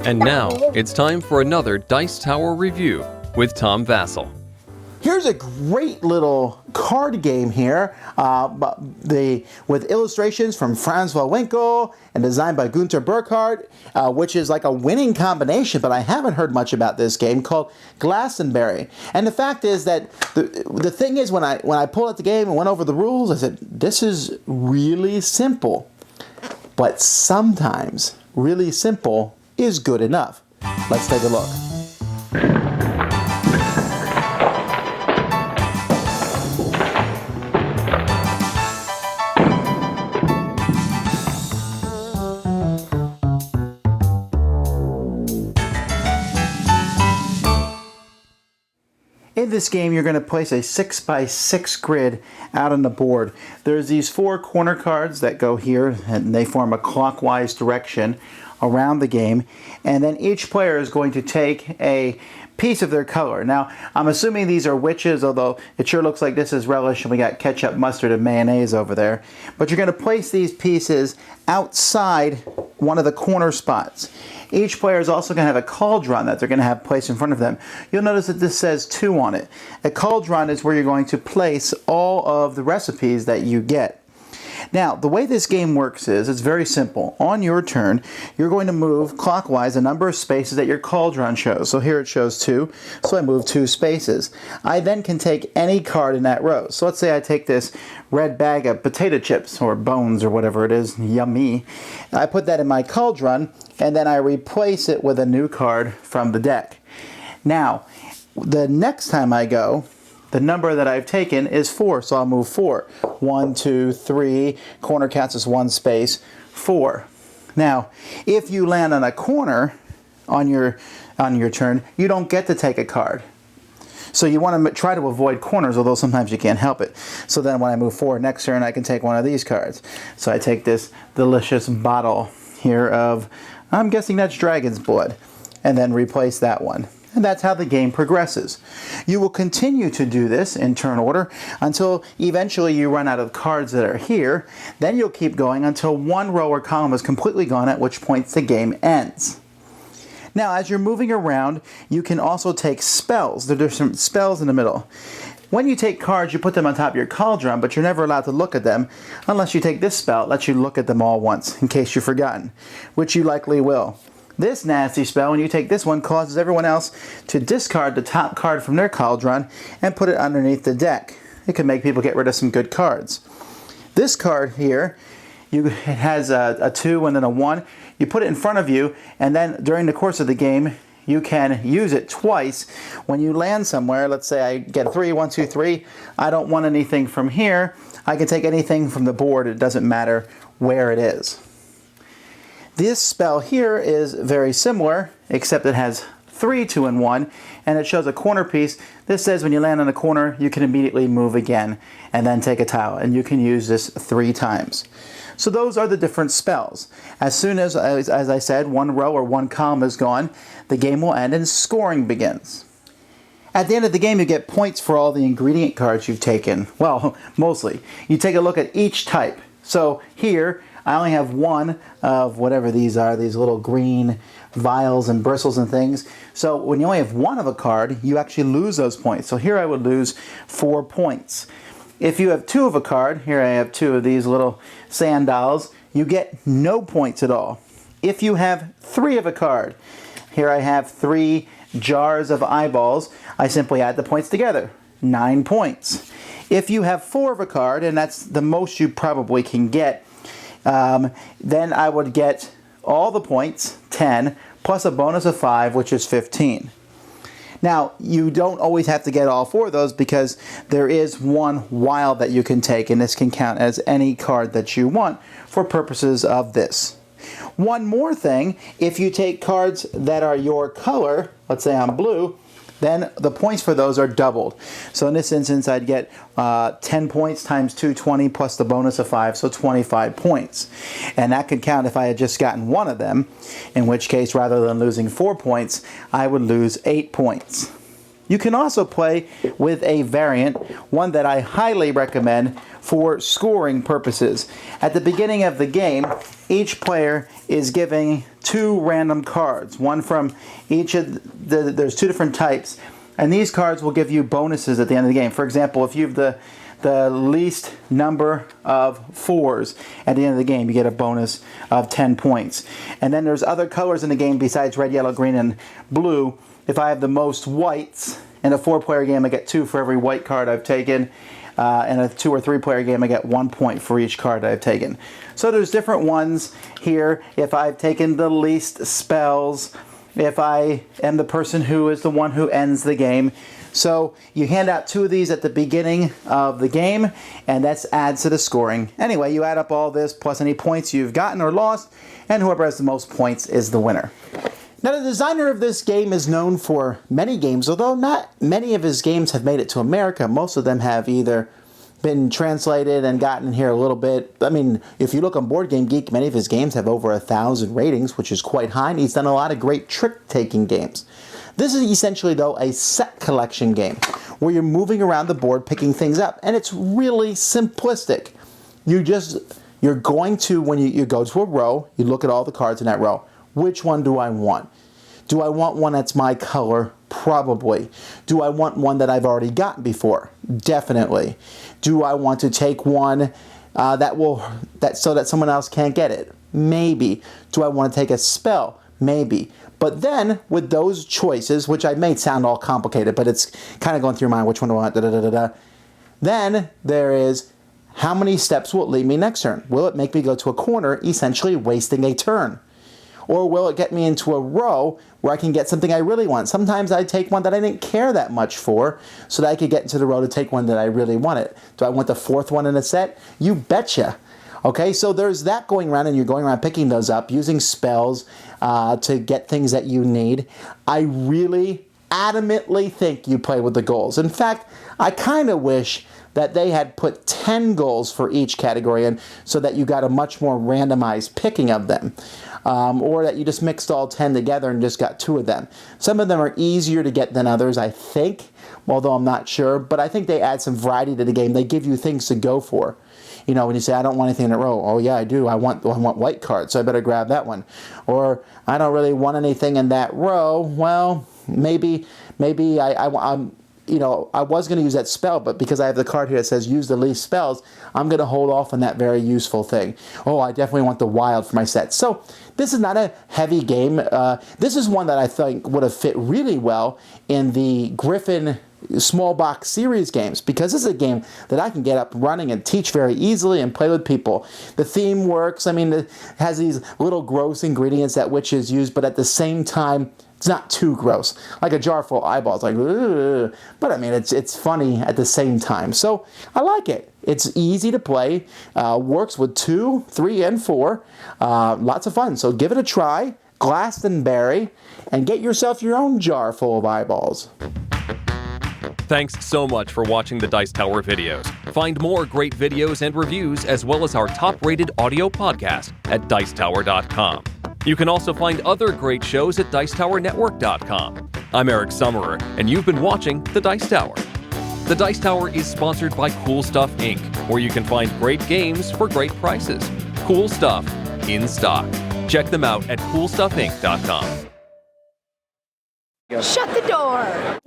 And now, it's time for another Dice Tower review with Tom Vasel. Here's a great little card game here with illustrations from Franz Winkle and designed by Günter Burkhardt, which is like a winning combination, but I haven't heard much about this game, called Glastonbury. And the fact is that the thing is, when I pulled out the game and went over the rules, I said, this is really simple. But sometimes really simple is good enough. Let's take a look. In this game, you're going to place a 6x6 grid out on the board. There's these 4 corner cards that go here, and they form a clockwise direction around the game. And then each player is going to take a piece of their color. Now, I'm assuming these are witches, although it sure looks like this is relish, and we got ketchup, mustard, and mayonnaise over there. But you're going to place these pieces outside one of the corner spots. Each player is also going to have a cauldron that they're going to have placed in front of them. You'll notice that this says 2 on it. A cauldron is where you're going to place all of the recipes that you get. Now, the way this game works is, it's very simple. On your turn, you're going to move clockwise a number of spaces that your cauldron shows. So here it shows 2, so I move 2 spaces. I then can take any card in that row. So let's say I take this red bag of potato chips, or bones, or whatever it is, yummy. I put that in my cauldron, and then I replace it with a new card from the deck. Now, the next time I go, the number that I've taken is 4, so I'll move 4. 1, 2, 3, corner counts as 1 space, 4. Now, if you land on a corner on your turn, you don't get to take a card. So you want to try to avoid corners, although sometimes you can't help it. So then when I move forward next turn, I can take one of these cards. So I take this delicious bottle here of, I'm guessing that's dragon's blood, and then replace that one. And that's how the game progresses. You will continue to do this in turn order until eventually you run out of cards that are here. Then you'll keep going until one row or column is completely gone, at which point the game ends. Now, as you're moving around, you can also take spells. There are different spells in the middle. When you take cards, you put them on top of your cauldron, but you're never allowed to look at them unless you take this spell. It lets you look at them all once, in case you've forgotten, which you likely will. This nasty spell, when you take this one, causes everyone else to discard the top card from their cauldron and put it underneath the deck. It can make people get rid of some good cards. This card here, it has a 2 and then a 1. You put it in front of you, and then during the course of the game, you can use it twice. When you land somewhere, let's say I get 3, 1, 2, 3, I don't want anything from here. I can take anything from the board. It doesn't matter where it is. This spell here is very similar, except it has 3 2 and 1, and it shows a corner piece. This says when you land on a corner, you can immediately move again and then take a tile, and you can use this 3 times. So those are the different spells. As soon as I said, one row or one column is gone, the game will end and scoring begins. At the end of the game, you get points for all the ingredient cards you've taken. Well, mostly. You take a look at each type. So here, I only have 1 of whatever these are, these little green vials and bristles and things. So when you only have 1 of a card, you actually lose those points. So here I would lose 4 points. If you have 2 of a card, here I have 2 of these little sand dolls, you get no points at all. If you have 3 of a card, here I have 3 jars of eyeballs, I simply add the points together, 9 points. If you have 4 of a card, and that's the most you probably can get, then I would get all the points, 10, plus a bonus of 5, which is 15. Now, you don't always have to get all 4 of those, because there is 1 wild that you can take, and this can count as any card that you want for purposes of this. One more thing, if you take cards that are your color, let's say I'm blue, then the points for those are doubled. So in this instance, I'd get 10 points times 220 plus the bonus of 5, so 25 points. And that could count if I had just gotten 1 of them, in which case, rather than losing 4 points, I would lose 8 points. You can also play with a variant, one that I highly recommend for scoring purposes. At the beginning of the game, each player is giving 2 random cards, one from each of there's 2 different types, and these cards will give you bonuses at the end of the game. For example, if you have the least number of 4s at the end of the game, you get a bonus of 10 points. And then there's other colors in the game besides red, yellow, green, and blue. If I have the most whites in a 4-player game, I get 2 for every white card I've taken. In a 2 or 3-player game, I get 1 point for each card I've taken. So there's different ones here. If I've taken the least spells, if I am the person who is the one who ends the game. So you hand out 2 of these at the beginning of the game, and that adds to the scoring. Anyway, you add up all this plus any points you've gotten or lost, and whoever has the most points is the winner. Now, the designer of this game is known for many games, although not many of his games have made it to America. Most of them have either been translated and gotten here a little bit. I mean, if you look on Board Game Geek, many of his games have over 1,000 ratings, which is quite high, and he's done a lot of great trick-taking games. This is essentially, though, a set collection game where you're moving around the board, picking things up, and it's really simplistic. You're going to, when you go to a row, you look at all the cards in that row. Which one do I want? Do I want one that's my color? Probably. Do I want one that I've already gotten before? Definitely. Do I want to take one so that someone else can't get it? Maybe. Do I want to take a spell? Maybe. But then, with those choices, which I made sound all complicated, but it's kind of going through your mind, which one do I want, da-da-da-da-da. Then, there is, how many steps will it lead me next turn? Will it make me go to a corner, essentially wasting a turn? Or will it get me into a row where I can get something I really want? Sometimes I take one that I didn't care that much for, so that I could get into the row to take one that I really wanted. Do I want the 4th one in a set? You betcha. Okay, so there's that going around, and you're going around picking those up, using spells to get things that you need. I really adamantly think you play with the goals. In fact, I kind of wish that they had put 10 goals for each category in so that you got a much more randomized picking of them. Or that you just mixed all 10 together and just got 2 of them. Some of them are easier to get than others, I think, although I'm not sure. But I think they add some variety to the game. They give you things to go for. You know, when you say, I don't want anything in a row. Oh, yeah, I do. I want white cards, so I better grab that one. Or, I don't really want anything in that row. Well, maybe I'm... You know, I was going to use that spell, but because I have the card here that says use the least spells, I'm going to hold off on that very useful thing. Oh, I definitely want the wild for my set. So this is not a heavy game. This is one that I think would have fit really well in the Griffin small box series games, because this is a game that I can get up running and teach very easily and play with people. The theme works. I mean, it has these little gross ingredients that witches use, but at the same time, it's not too gross. Like a jar full of eyeballs, like, ugh. But I mean, it's funny at the same time. So I like it. It's easy to play, works with 2, 3, and 4. Lots of fun. So give it a try, Glastonbury, and get yourself your own jar full of eyeballs. Thanks so much for watching the Dice Tower videos. Find more great videos and reviews, as well as our top-rated audio podcast at Dicetower.com. You can also find other great shows at Dicetowernetwork.com. I'm Eric Summerer, and you've been watching The Dice Tower. The Dice Tower is sponsored by Cool Stuff Inc., where you can find great games for great prices. Cool stuff in stock. Check them out at CoolStuffInc.com. Shut the door!